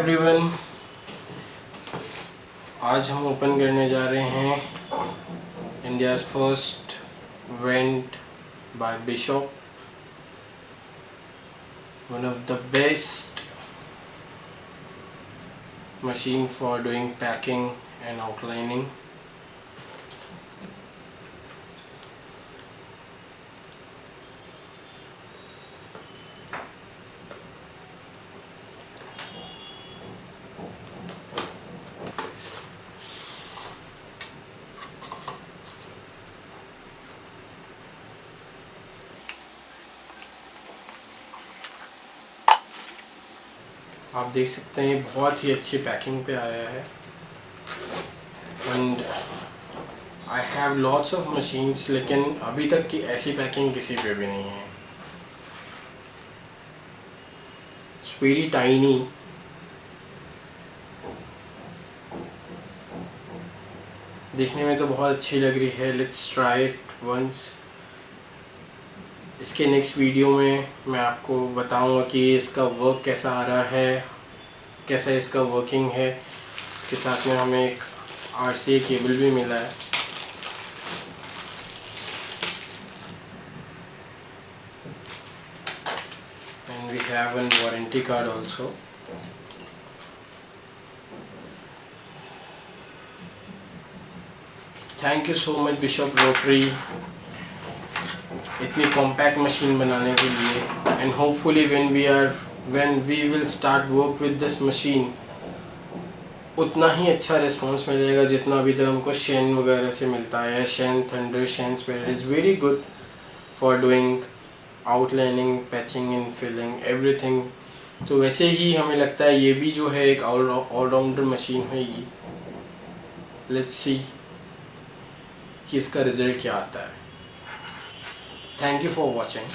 Everyone, आज हम open करने जा रहे हैं India's first went by Bishop, one of the best machine for doing packing and outlining. आप देख सकते हैं बहुत ही अच्छी पैकिंग पे आया है and I have lots of machines, लेकिन अभी तक की ऐसी पैकिंग किसी पे भी नहीं है। इट्स वेरी टाइनी, देखने में तो बहुत अच्छी लग रही है। Let's try it once. इसके नेक्स्ट वीडियो में मैं आपको बताऊंगा कि इसका वर्क कैसा आ रहा है, कैसा इसका वर्किंग है। इसके साथ में हमें एक RCA केबल भी मिला है। And we have an warranty card also. Thank you so much Bishop Rotary इतनी कॉम्पैक्ट मशीन बनाने के लिए। And hopefully when we will start work with this machine, उतना ही अच्छा रिस्पांस मिलेगा जितना अभी तक हमको शेन वगैरह से मिलता है। Shane Thunder, Shane Spirit is very good for doing outlining, patching and filling everything. तो वैसे ही हमें लगता है ये भी जो है एक ऑलराउंडर मशीन है ये। लेट्स सी कि इसका रिज़ल्ट क्या आता है। Thank you for watching.